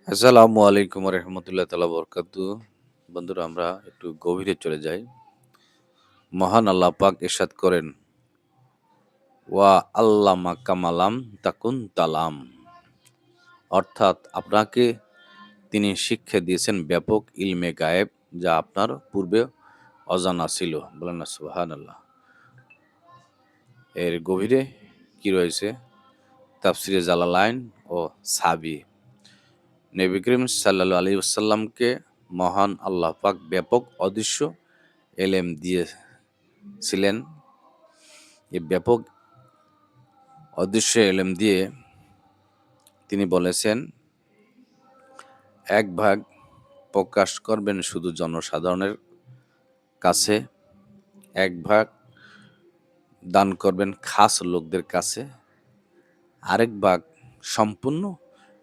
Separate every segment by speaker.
Speaker 1: আসসালামু আলাইকুম রহমতুল্লাহ তালা বরকাতু। বন্ধুরা, আমরা একটু গভীরে চলে যাই। মহান আল্লাহ পাক ইরশাদ করেন, ওয়া আল্লামা কামালাম তাকুন তালাম। অর্থাৎ আপনাকে তিনি শিক্ষা দিয়েছেন ব্যাপক ইলমে গায়েব, যা আপনার পূর্বে অজানা ছিল। বলেন না সুবহান আল্লাহ। এর গভীরে কি রয়েছে? তাফসিরে জালালাইন ও সাবি। নবী করিম সাল্লাল্লাহু আলাইহি ওয়াসাল্লামকে মহান আল্লাহ পাক ব্যাপক অদৃশ্য এলেম দিয়েছিলেন। এই ব্যাপক অদৃশ্য এলেম দিয়ে তিনি বলেছেন, এক ভাগ প্রকাশ করবেন শুধু জনসাধারণের কাছে, এক ভাগ দান করবেন খাস লোকদের কাছে, আরেক ভাগ সম্পূর্ণ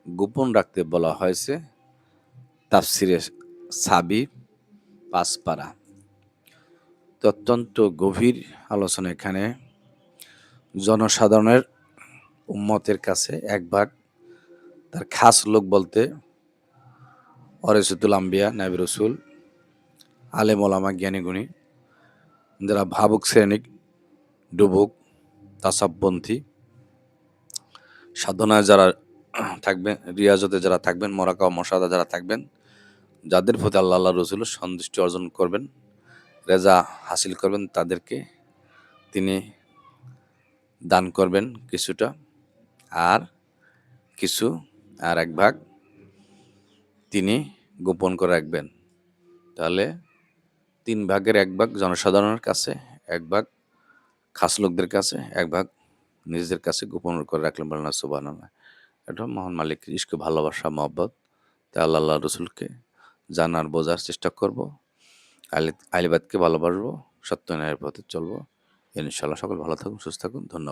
Speaker 1: গোপন রাখতে বলা হয়েছে। তাফসিরে সাবি ৫ পারা। তো অত্যন্ত গভীর আলোচনা এখানে। জনসাধারণের উম্মতের কাছে এক ভাগ, তার খাস লোক বলতে ওয়ারিসুল আম্বিয়া, নবী রাসূল, আলেম ওলামা, জ্ঞানীগুণী, যারা ভাবুক শ্রেণিক, ডুবুক, তাসাবপন্থী, সাধনায় যারা থাকবেন, রিয়াজতে যারা থাকবেন, মোরাকা ও মশাদা যারা থাকবেন, যাদের প্রতি আল্লাহ রসুল সন্তুষ্টি অর্জন করবেন, রেজা হাসিল করবেন, তাদেরকে তিনি দান করবেন কিছুটা, আর কিছু আর এক ভাগ তিনি গোপন করে রাখবেন। তাহলে ৩ ভাগের ১ ভাগ জনসাধারণের কাছে, ১ ভাগ খাস লোকদের কাছে, ১ ভাগ নিজেদের কাছে গোপন করে রাখলেন। বলেন না সুবহানাল্লাহ। এটা মহান মালিকের ইশক, ভালোবাসা, মহব্বত। তাই আল্লাহ রসুলকে জানার বোঝার চেষ্টা করব, আহলে বাইতকে ভালোবাসবো, সত্য ন্যায়ের পথে চলবো। ইনশাআল্লাহ সকল ভালো থাকুন, সুস্থ থাকুন। ধন্যবাদ।